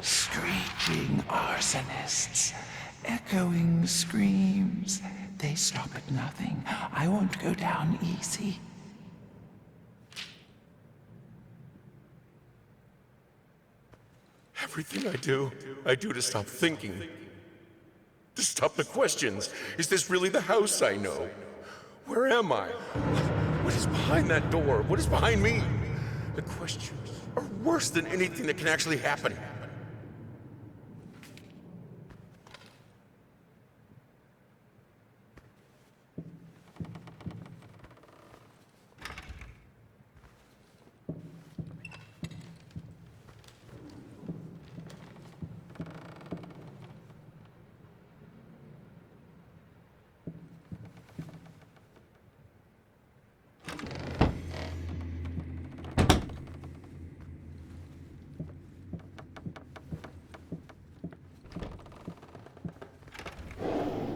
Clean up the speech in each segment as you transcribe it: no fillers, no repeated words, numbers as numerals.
Screeching arsonists, echoing screams. They stop at nothing. I won't go down easy. Everything I do to stop thinking. To stop the questions. Is this really the house I know? Where am I? What is behind that door? What is behind me? The questions are worse than anything that can actually happen.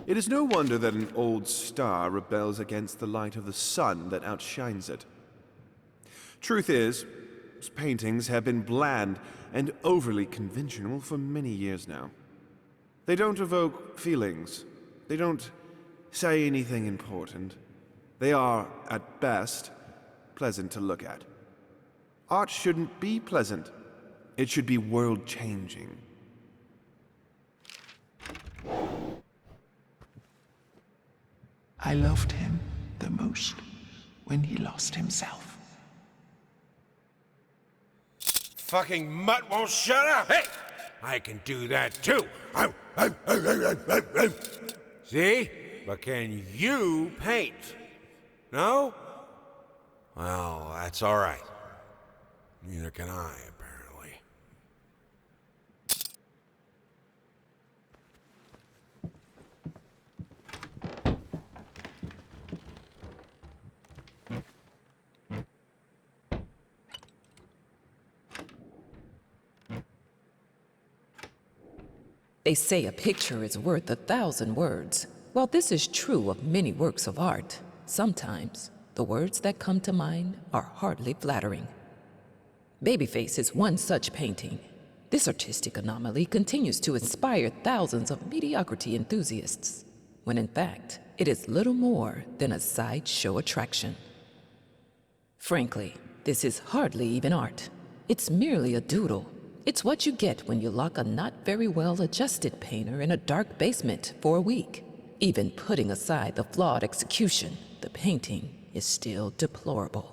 It is no wonder that an old star rebels against the light of the sun that outshines it. Truth is, his paintings have been bland and overly conventional for many years now. They don't evoke feelings. They don't say anything important. They are, at best, pleasant to look at. Art shouldn't be pleasant. It should be world-changing. I loved him the most when he lost himself. Fucking mutt won't shut up! Hey! I can do that too! See? But can you paint? No? Well, that's alright. Neither can I, apparently. They say a picture is worth 1,000 words. While this is true of many works of art, sometimes the words that come to mind are hardly flattering. Babyface is one such painting. This artistic anomaly continues to inspire thousands of mediocrity enthusiasts, when in fact, it is little more than a sideshow attraction. Frankly, this is hardly even art. It's merely a doodle. It's what you get when you lock a not very well-adjusted painter in a dark basement for a week. Even putting aside the flawed execution, the painting is still deplorable.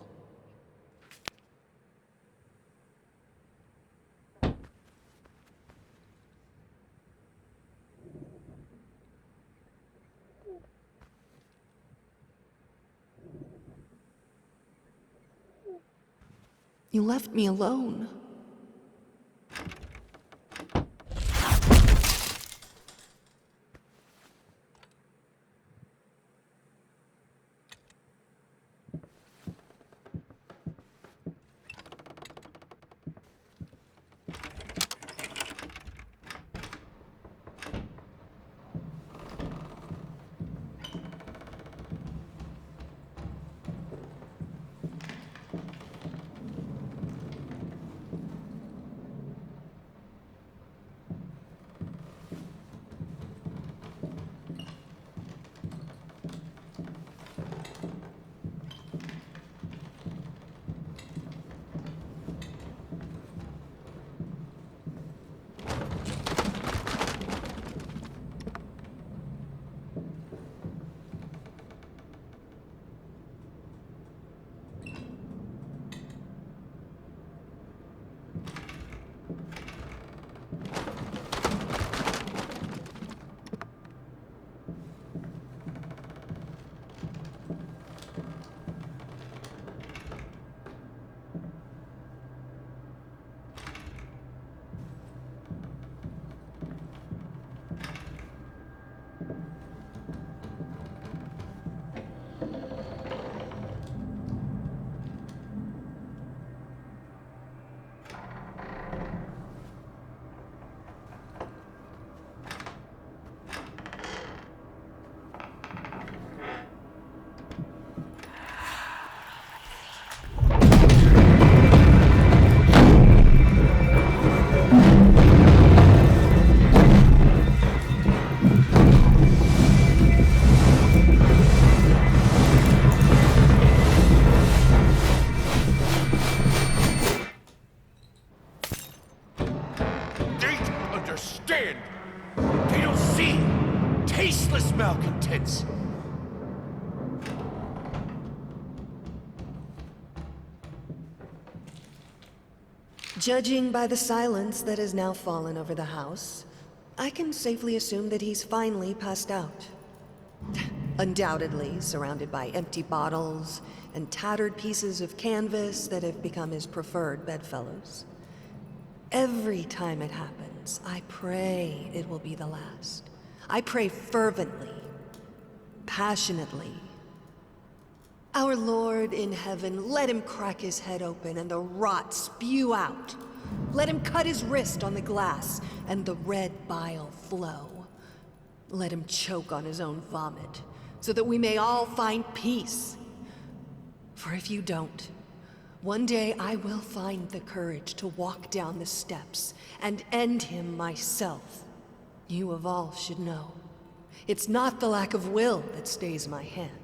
You left me alone. Judging by the silence that has now fallen over the house, I can safely assume that he's finally passed out. Undoubtedly surrounded by empty bottles and tattered pieces of canvas that have become his preferred bedfellows. Every time it happens, I pray it will be the last. I pray fervently, passionately. Our Lord in heaven, let him crack his head open and the rot spew out. Let him cut his wrist on the glass and the red bile flow. Let him choke on his own vomit, so that we may all find peace. For if you don't, one day I will find the courage to walk down the steps and end him myself. You of all should know. It's not the lack of will that stays my hand.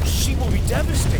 She will be devastated.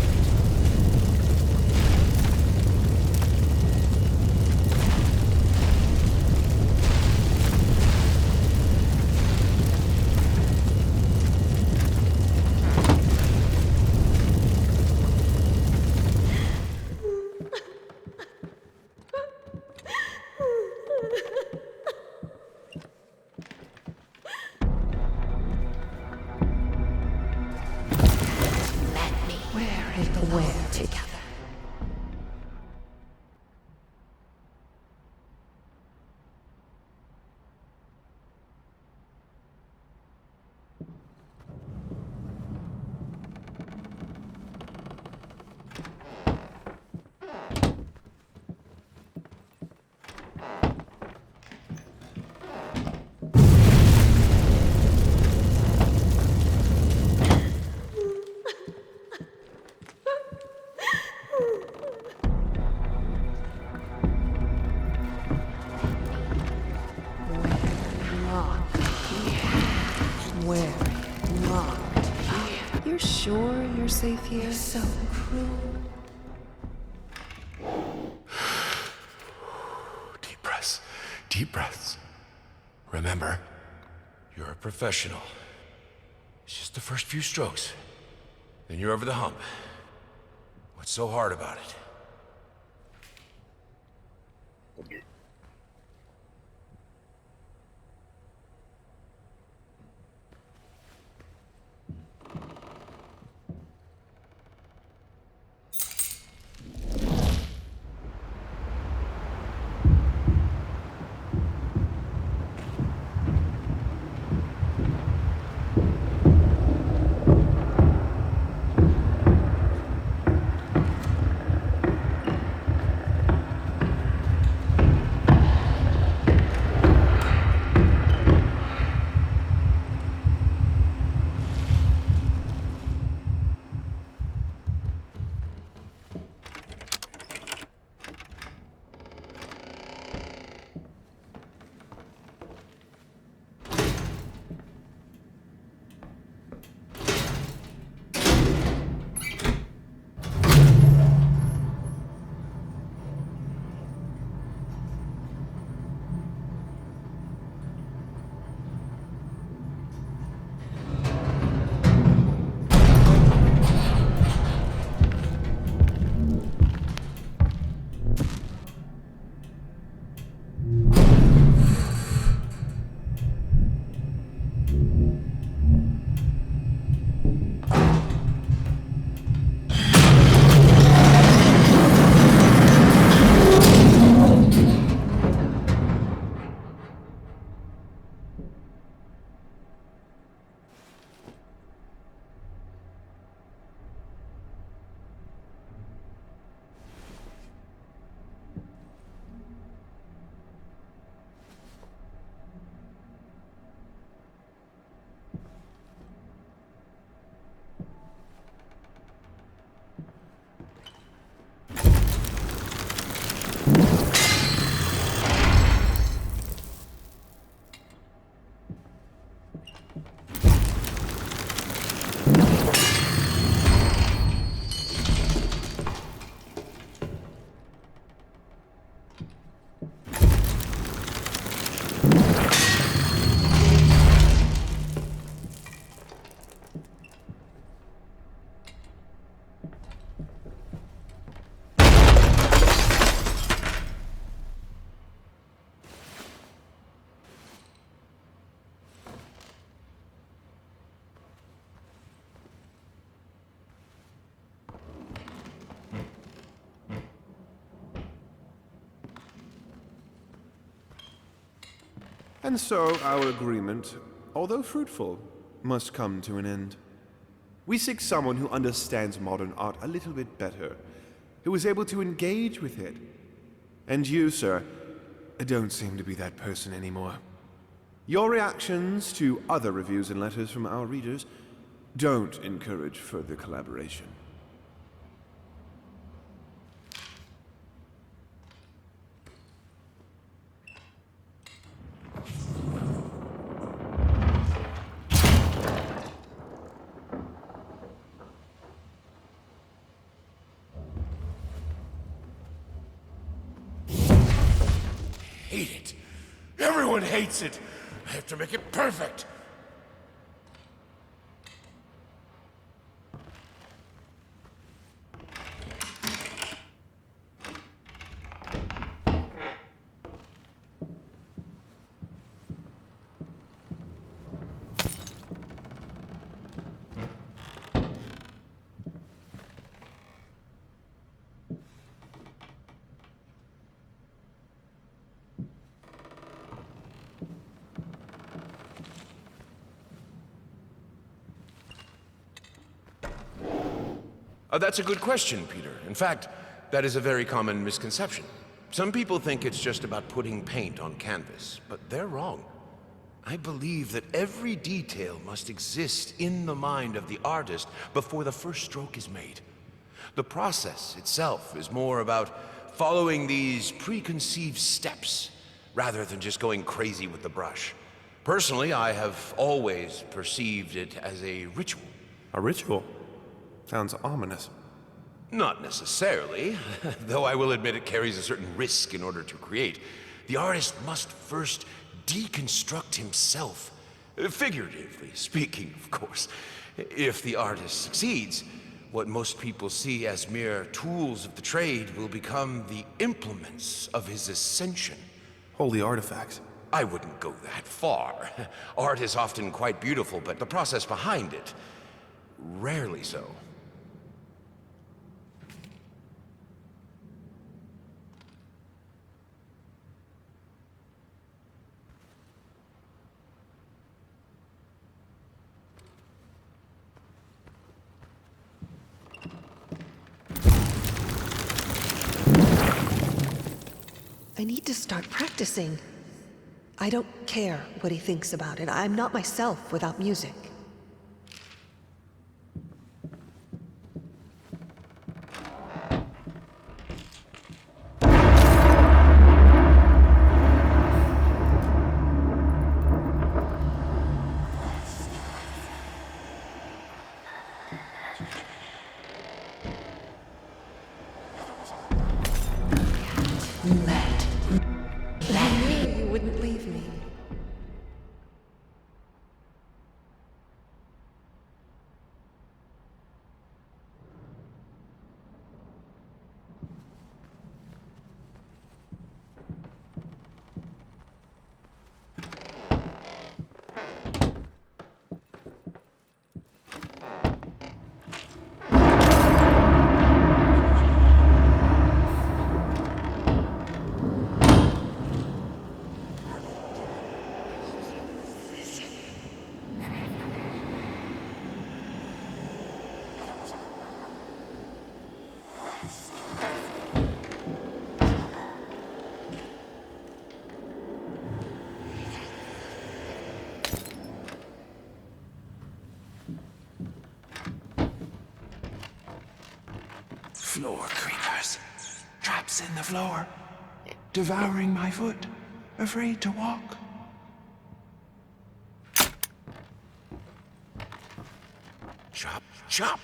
You're sure you're safe here? You're so cruel. Deep breaths. Deep breaths. Remember, you're a professional. It's just the first few strokes. Then you're over the hump. What's so hard about it? And so our agreement, although fruitful, must come to an end. We seek someone who understands modern art a little bit better, who is able to engage with it. And you, sir, don't seem to be that person anymore. Your reactions to other reviews and letters from our readers don't encourage further collaboration. Hate it. Everyone hates it. I have to make it perfect. That's a good question, Peter. In fact, that is a very common misconception. Some people think it's just about putting paint on canvas, but they're wrong. I believe that every detail must exist in the mind of the artist before the first stroke is made. The process itself is more about following these preconceived steps rather than just going crazy with the brush. Personally, I have always perceived it as a ritual. A ritual? Sounds ominous. Not necessarily, though I will admit it carries a certain risk in order to create. The artist must first deconstruct himself, figuratively speaking, of course. If the artist succeeds, what most people see as mere tools of the trade will become the implements of his ascension. Holy artifacts. I wouldn't go that far. Art is often quite beautiful, but the process behind it, rarely so. I need to start practicing. I don't care what he thinks about it. I'm not myself without music. I knew you wouldn't leave me. Floor creepers. Traps in the floor. Devouring my foot. Afraid to walk. Chop, chop!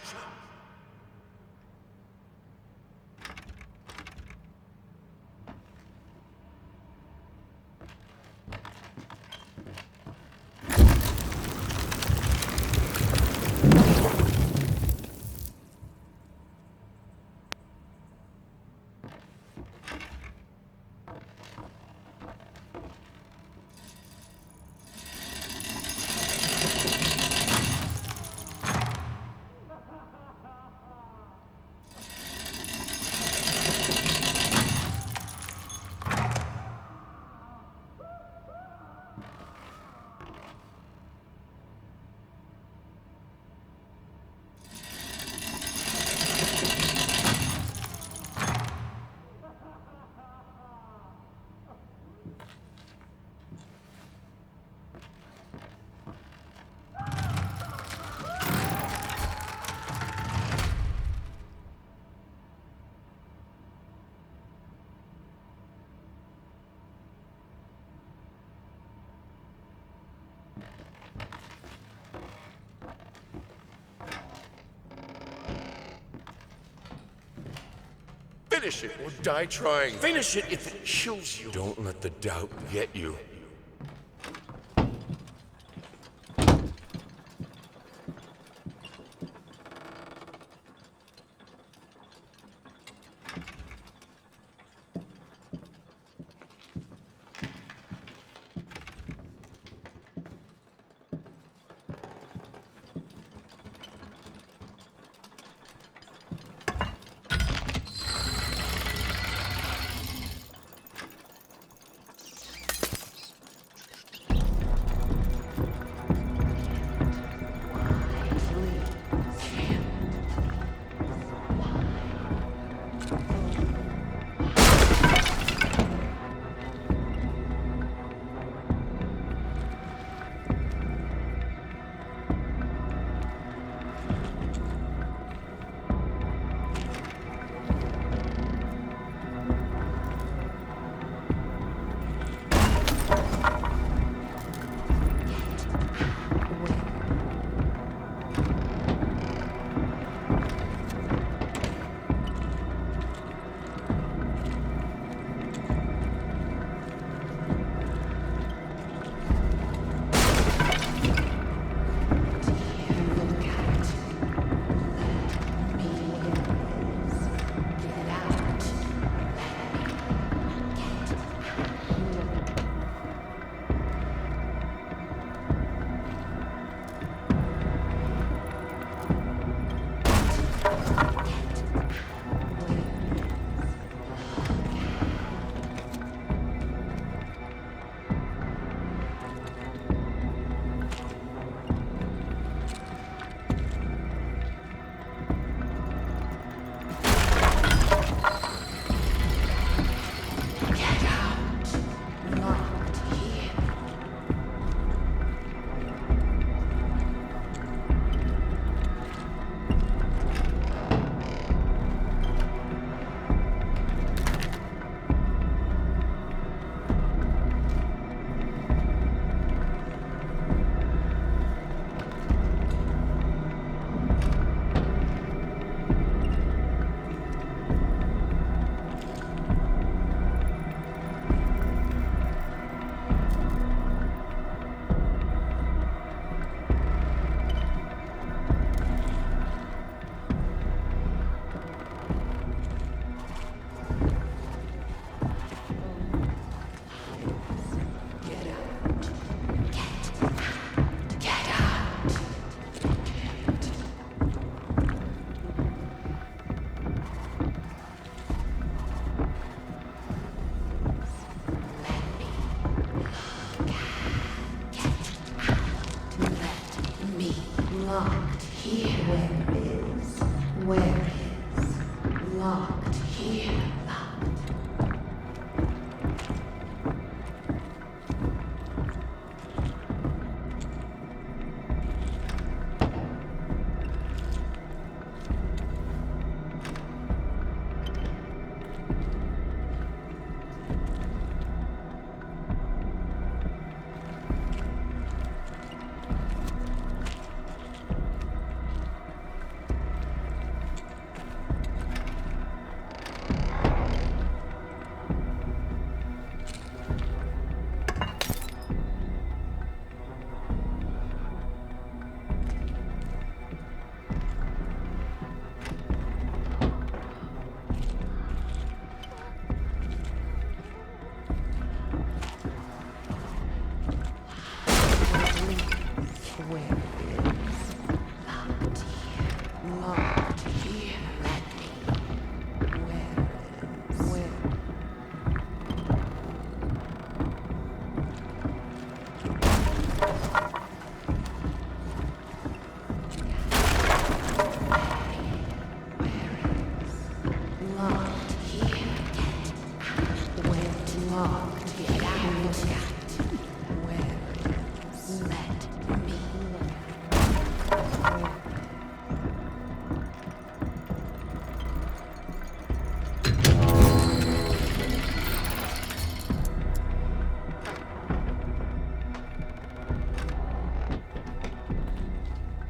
Finish it or die trying. Finish it if it kills you. Don't let the doubt get you.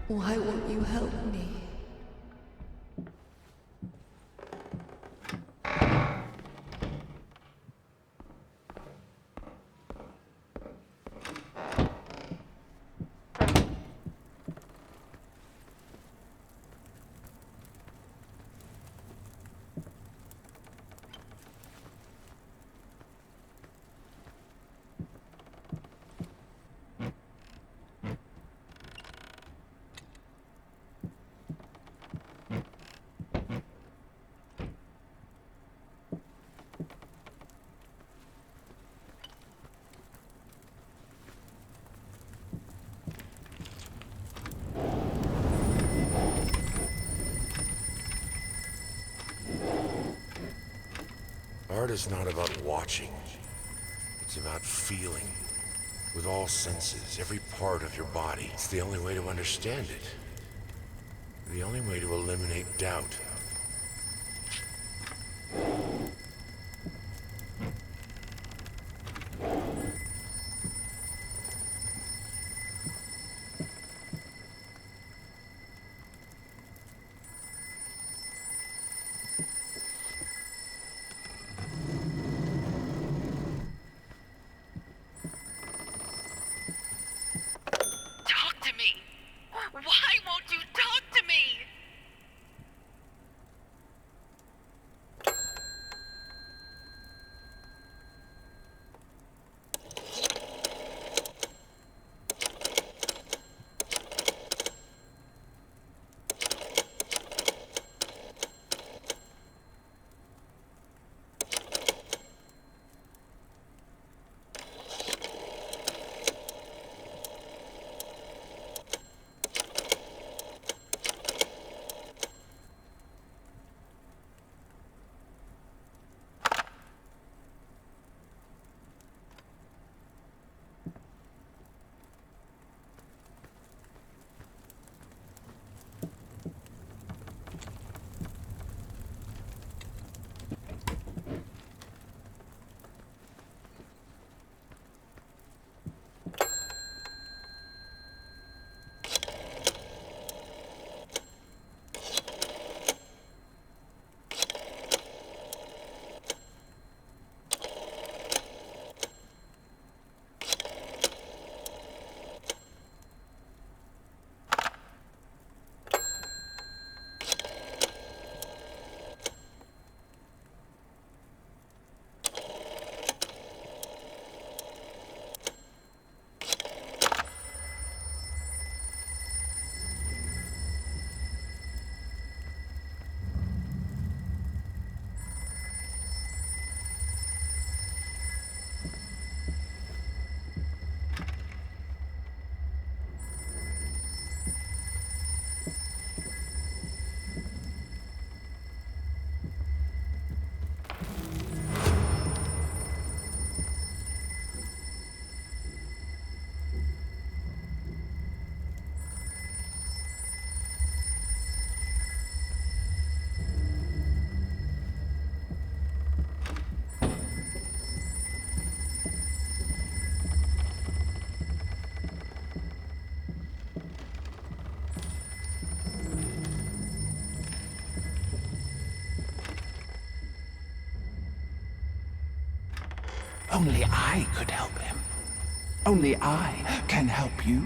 Why won't you help me? Art is not about watching. It's about feeling. With all senses, every part of your body. It's the only way to understand it. The only way to eliminate doubt. Talk to me! Why won't you talk to me? Only I could help him. Only I can help you.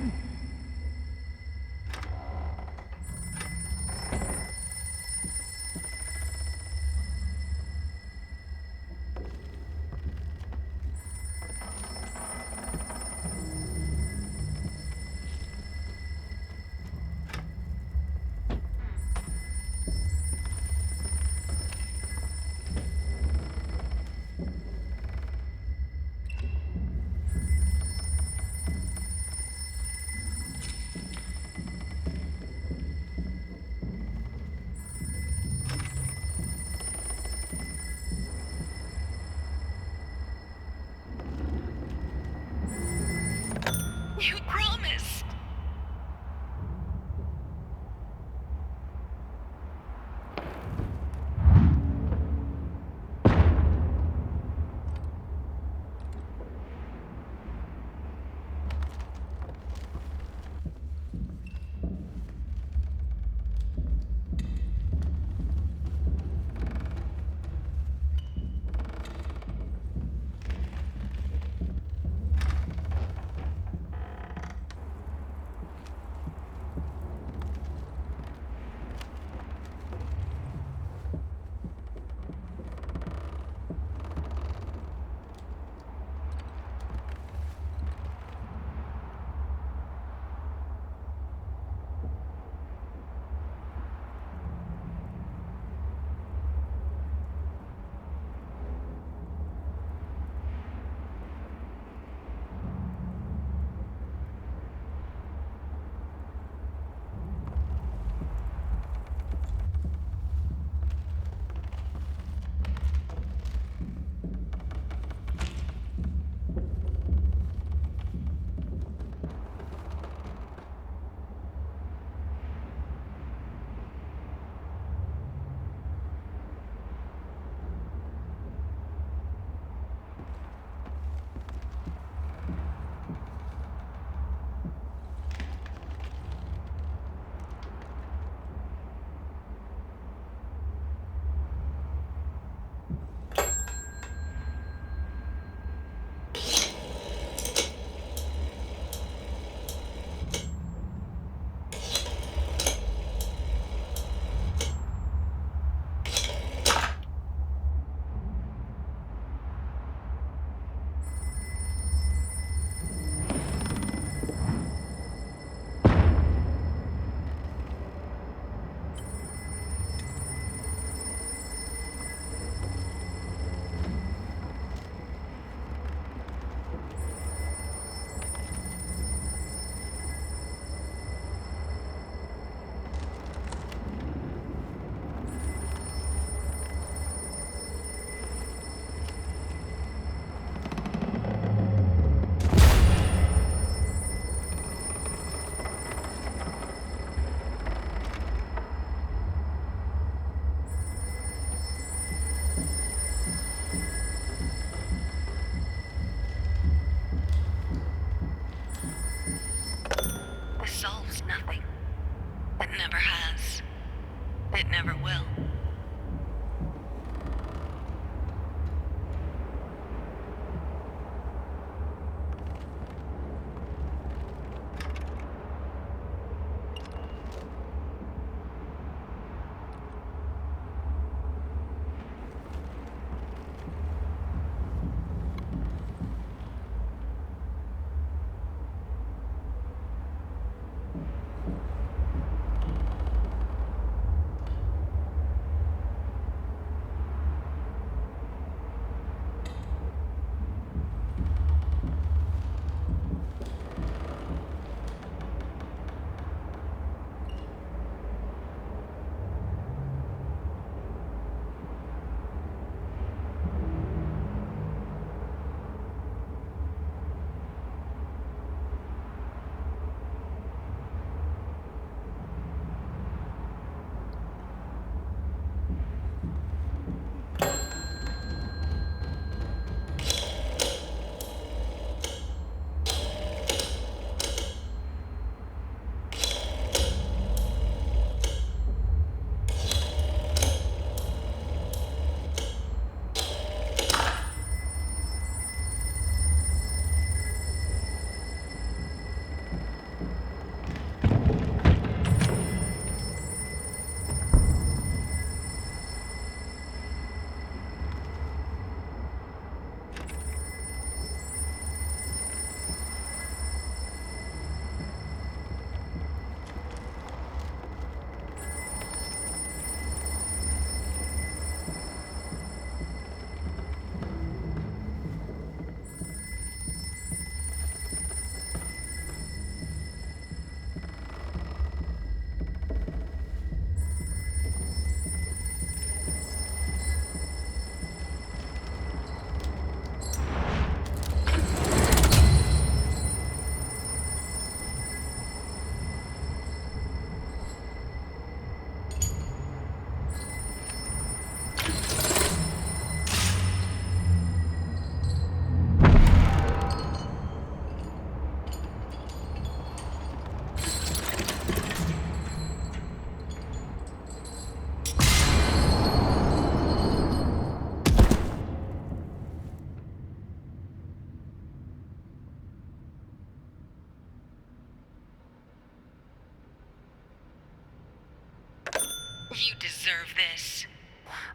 You deserve this.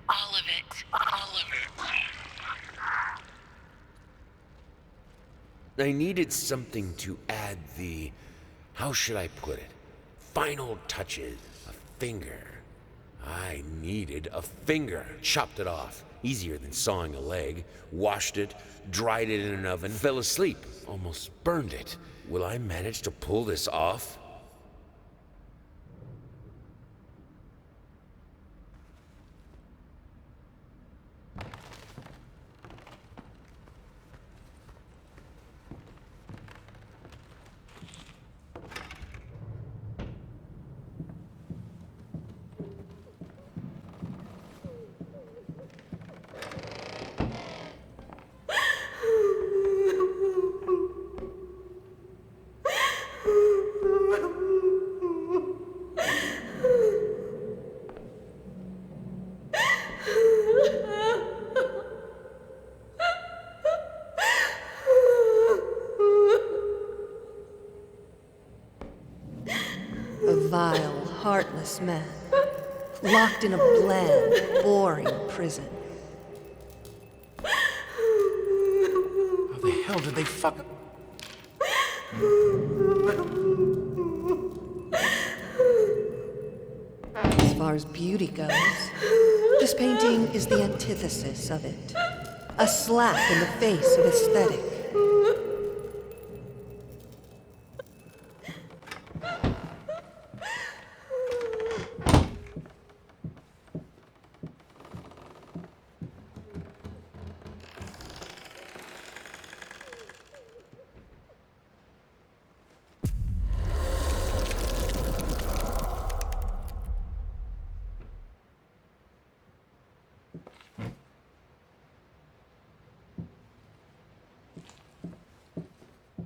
All of it. All of it. I needed something to add the, how should I put it, final touches. A finger. I needed a finger. Chopped it off. Easier than sawing a leg. Washed it, dried it in an oven, fell asleep. Almost burned it. Will I manage to pull this off? A vile, heartless man, locked in a bland, boring prison. How the hell did they fuck? As far as beauty goes, this painting is the antithesis of it. A slap in the face of aesthetic.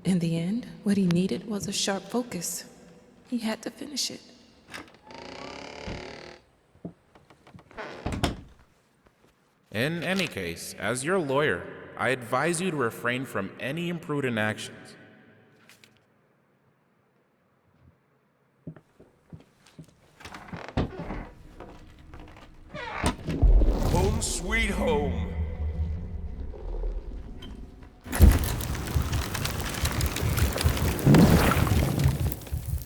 In the end, what he needed was a sharp focus. He had to finish it. In any case, as your lawyer, I advise you to refrain from any imprudent actions. Home sweet home.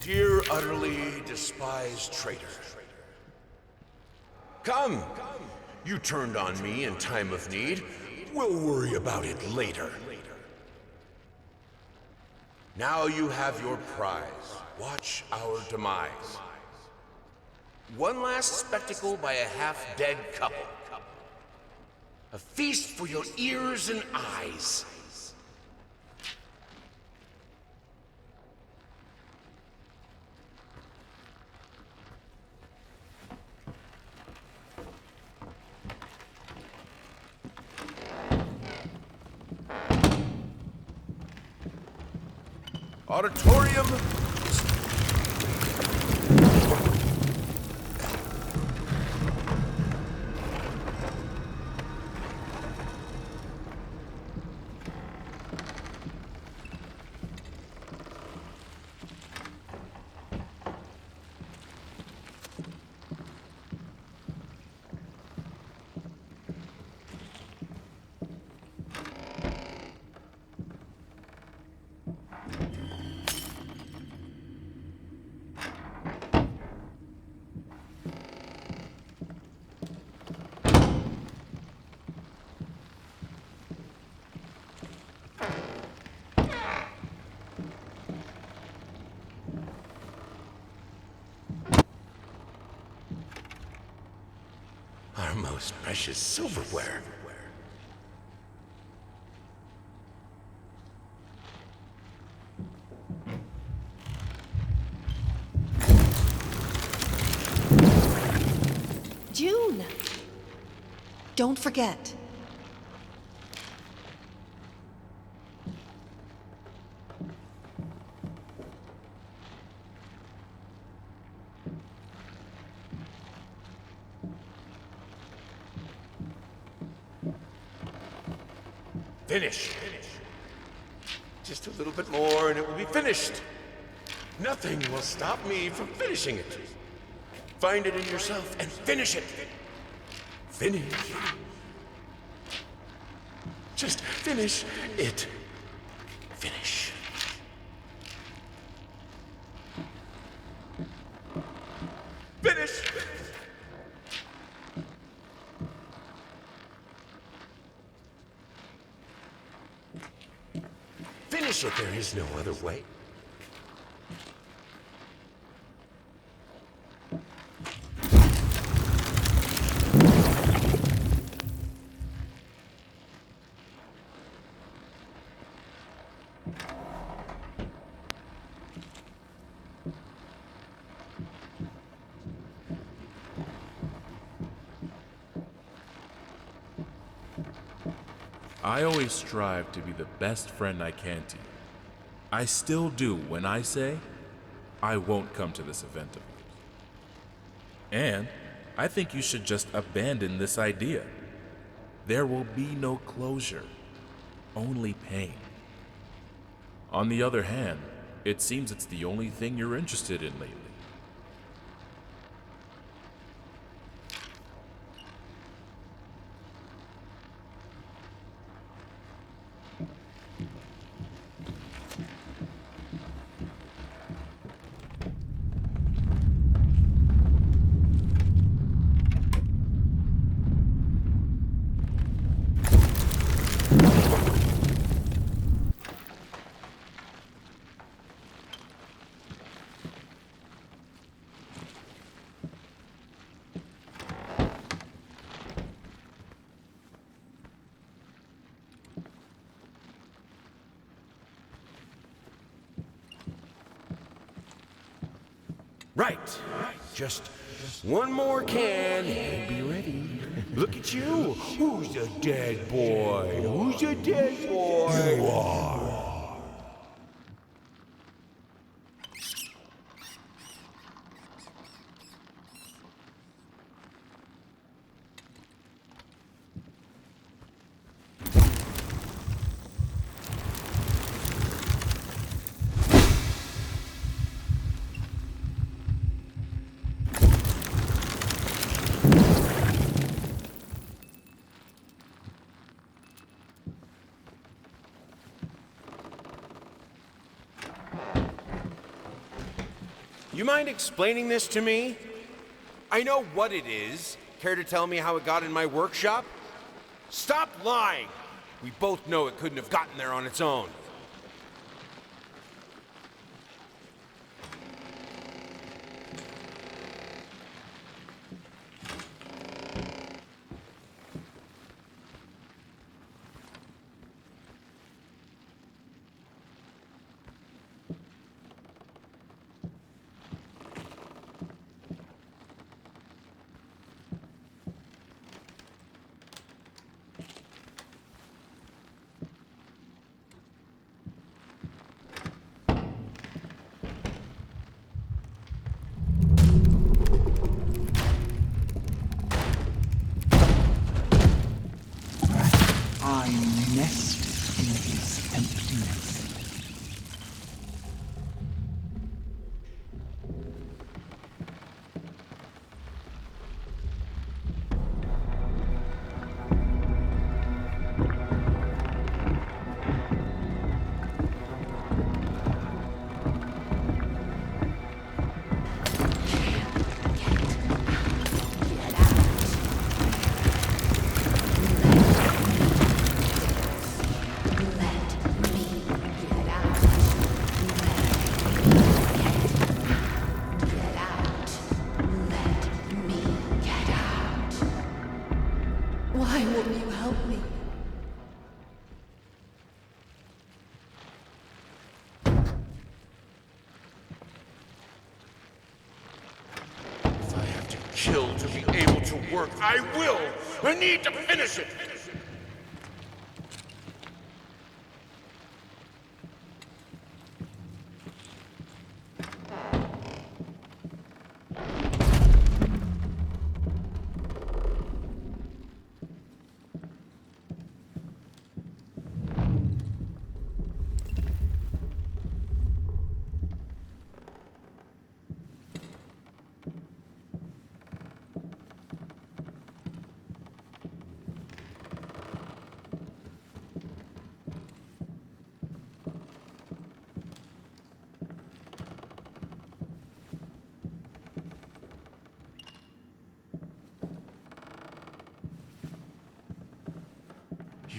Dear utterly despised traitor. Come! You turned on me in time of need. We'll worry about it later. Now you have your prize. Watch our demise. One last spectacle by a half-dead couple. A feast for your ears and eyes. Auditorium. Our most precious silverware. June! Don't forget. Finish. Just a little bit more and it will be finished. Nothing will stop me from finishing it. Find it in yourself and finish it. Finish. Just finish it. Finish. Finish! Finish it. There is no other way. I always strive to be the best friend I can to you. I still do when I say I won't come to this event of yours. And I think you should just abandon this idea. There will be no closure, only pain. On the other hand, it seems it's the only thing you're interested in lately. Right. Just one more can and be ready. Look at you. Who's a dead boy? Who's a dead boy? You are. You mind explaining this to me? I know what it is. Care to tell me how it got in my workshop? Stop lying! We both know it couldn't have gotten there on its own. I nest in his emptiness. Why won't you help me? If I have to kill to be able to work, I will! I need to finish it!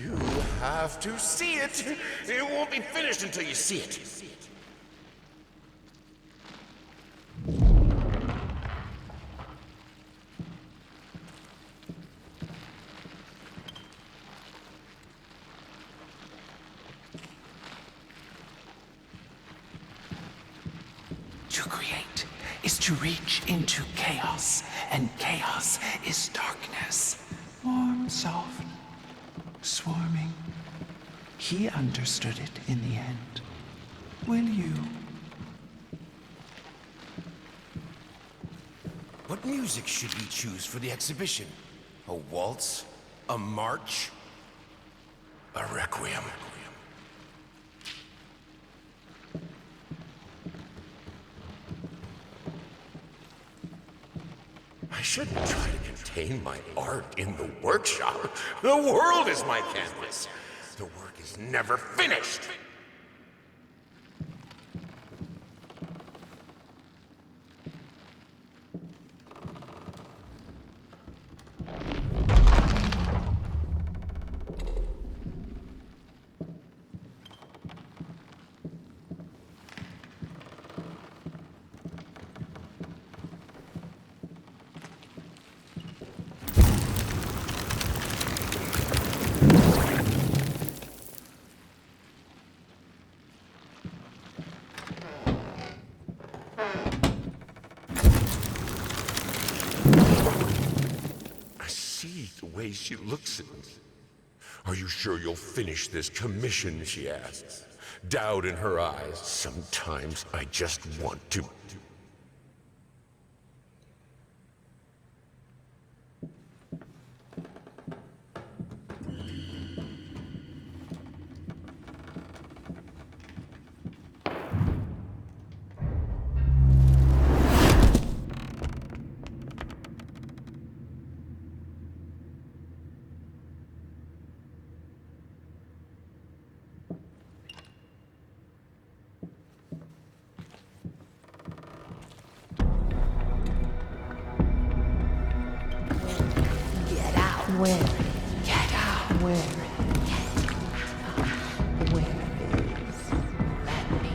You have to see it. It won't be finished until you see it. To create is to reach into chaos, and chaos is darkness. Warm, soft, swarming. He understood it in the end. Will you? What music should we choose for the exhibition? A waltz? A march? A requiem? I shouldn't try to contain my art in the workshop. The world is my canvas. The work is never finished. The way she looks at me. Are you sure you'll finish this commission, she asks. Doubt in her eyes. Sometimes I just want to. Where? Get out. Where? Where is that me?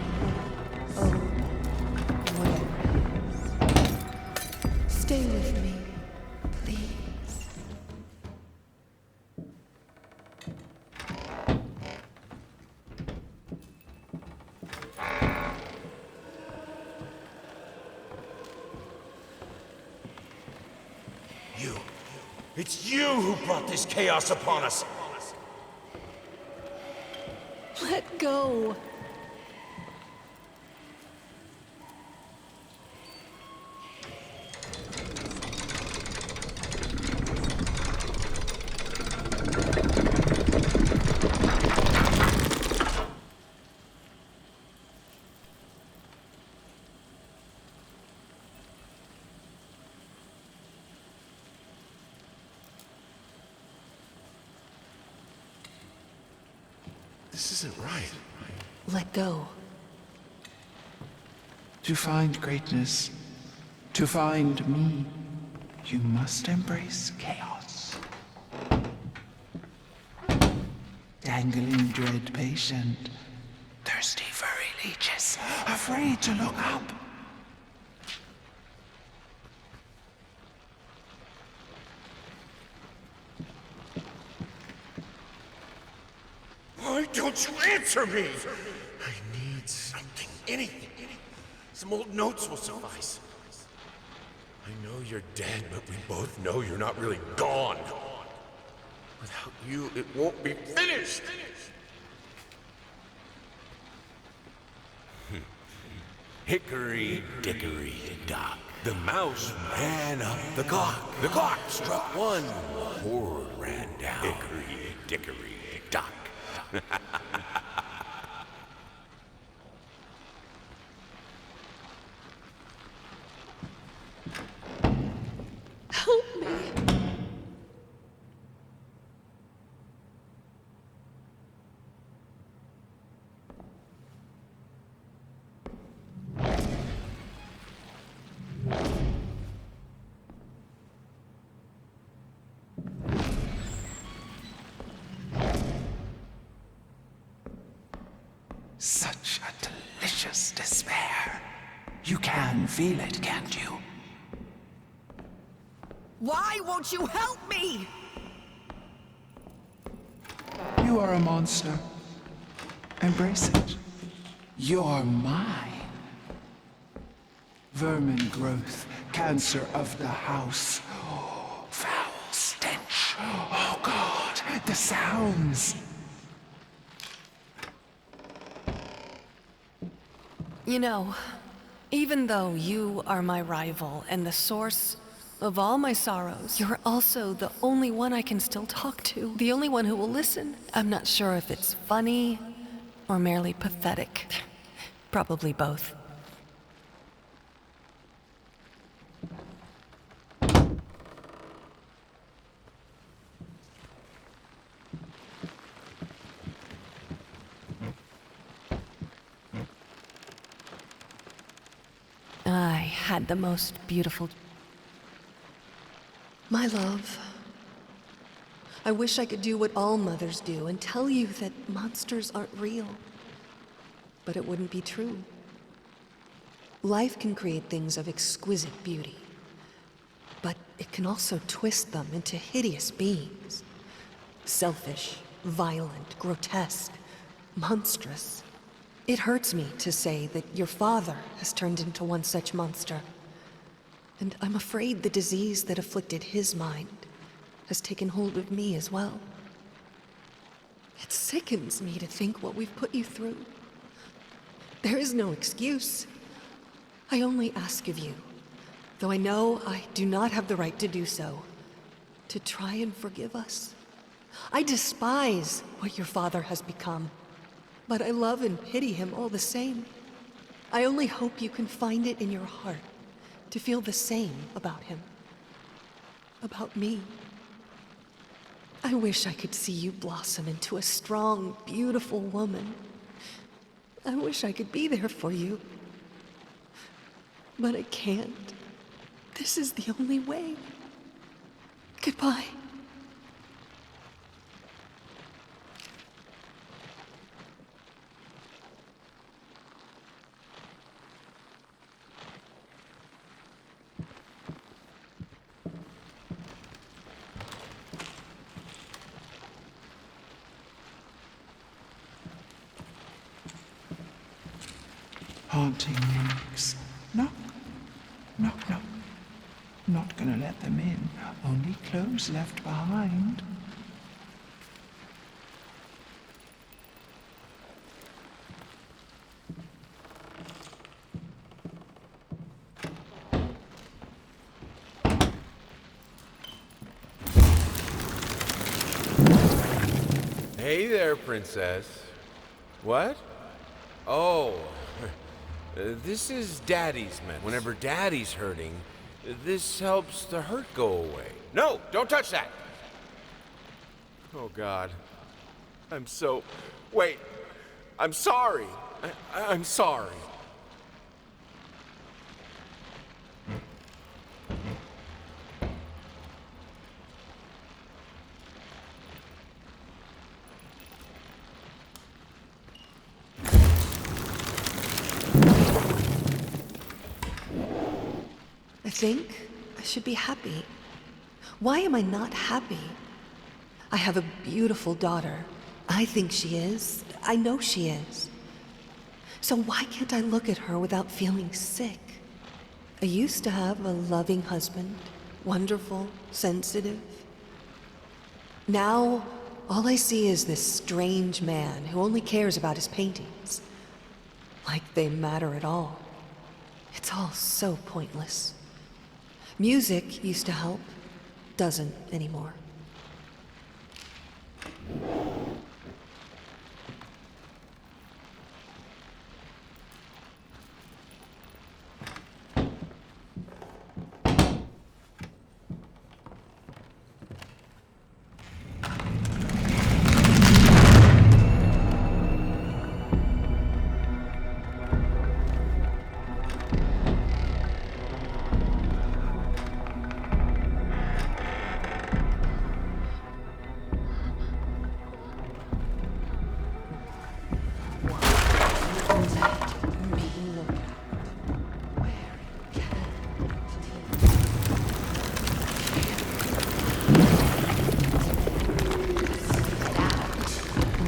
Oh, where is? Stay with me, please. You. It's you who brought this chaos upon us. Let go. This isn't right. Let go. To find greatness, to find me, you must embrace chaos. Dangling dread patient, thirsty furry leeches, afraid to look up. Why don't you answer me? I need something, anything. Some old notes will suffice. I know you're dead, but we both know you're not really gone. Without you, it won't be finished. Hickory dickory dock. The mouse ran up the clock. The clock struck one. Horde ran down. Hickory dickory dock. Help me. Such a delicious despair. You can feel it, can't you? Why won't you help me? You are a monster. Embrace it. You're mine. Vermin growth, cancer of the house. Oh, foul stench. Oh, God, the sounds. You know, even though you are my rival and the source of all my sorrows, you're also the only one I can still talk to. The only one who will listen. I'm not sure if it's funny or merely pathetic. Probably both. I had the most beautiful... My love, I wish I could do what all mothers do and tell you that monsters aren't real. But it wouldn't be true. Life can create things of exquisite beauty, but it can also twist them into hideous beings. Selfish, violent, grotesque, monstrous. It hurts me to say that your father has turned into one such monster. And I'm afraid the disease that afflicted his mind has taken hold of me as well. It sickens me to think what we've put you through. There is no excuse. I only ask of you, though I know I do not have the right to do so, to try and forgive us. I despise what your father has become, but I love and pity him all the same. I only hope you can find it in your heart to feel the same about him, about me. I wish I could see you blossom into a strong, beautiful woman. I wish I could be there for you. But I can't. This is the only way. Goodbye. Haunting knocks. Knock, knock, knock. Not gonna let them in. Only clothes left behind. Hey there, princess. What? Oh, this is Daddy's medicine. Whenever Daddy's hurting, this helps the hurt go away. No, don't touch that! Oh, God. I'm so... Wait. I'm sorry. I'm sorry. I think I should be happy. Why am I not happy? I have a beautiful daughter. I think she is. I know she is. So why can't I look at her without feeling sick? I used to have a loving husband, wonderful, sensitive. Now, all I see is this strange man who only cares about his paintings. Like they matter at all. It's all so pointless. Music used to help, doesn't anymore.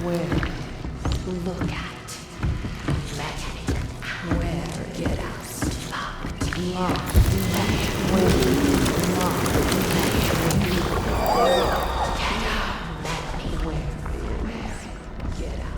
Where? Look at. Let me. Where? Get out. Locked. Locked. Where? Locked. Get out. Let me. Where? Get out.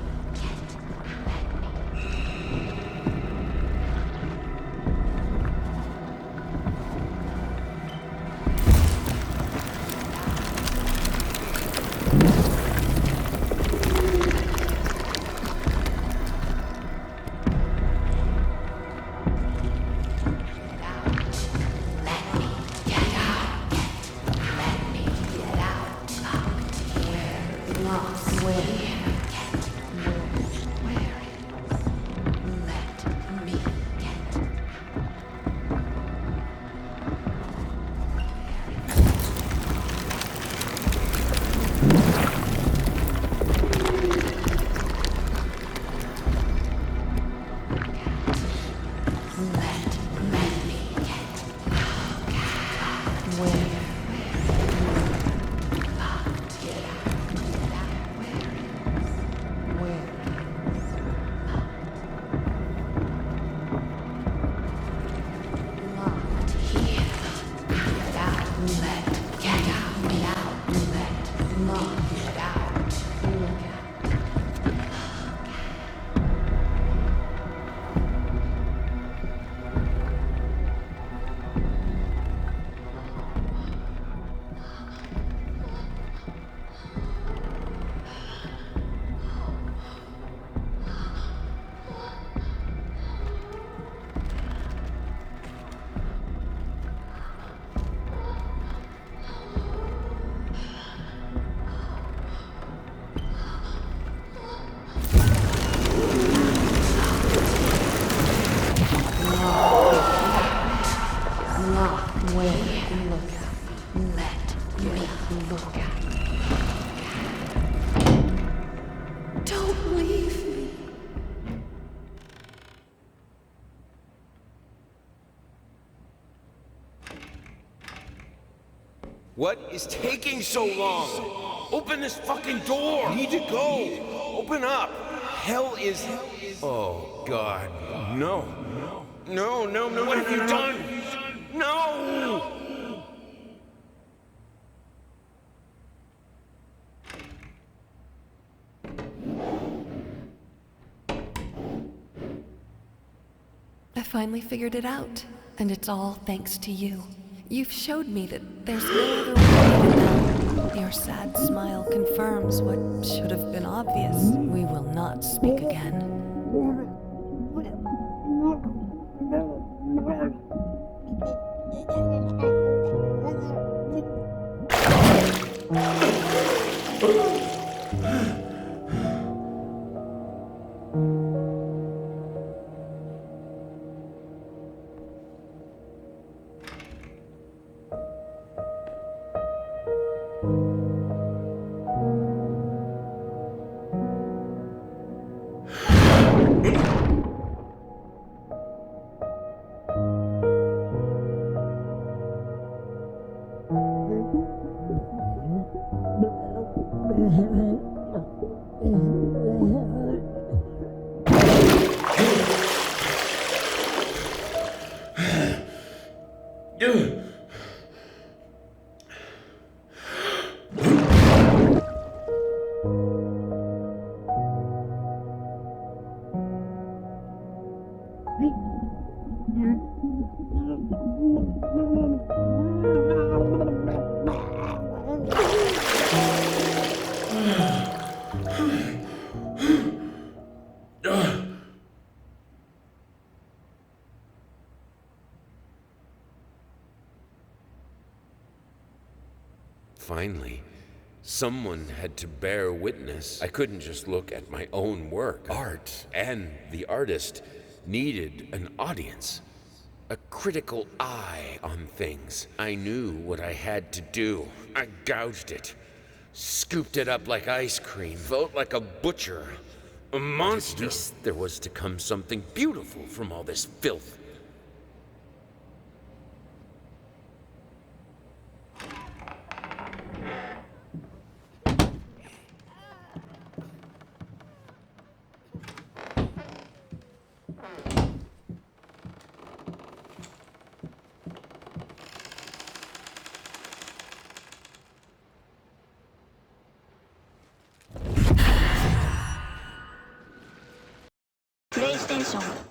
What is taking so long? Open this fucking door! I need to go! Open up! Hell is... Oh, God. No. No, no, no, what have you done? No! I finally figured it out, and it's all thanks to you. You've showed me that there's no other way to know. Your sad smile confirms what should have been obvious. We will not speak again. Finally, someone had to bear witness. I couldn't just look at my own work. Art and the artist needed an audience, a critical eye on things. I knew what I had to do. I gouged it, scooped it up like ice cream, felt like a butcher, a monster. At least there was to come something beautiful from all this filth. 手。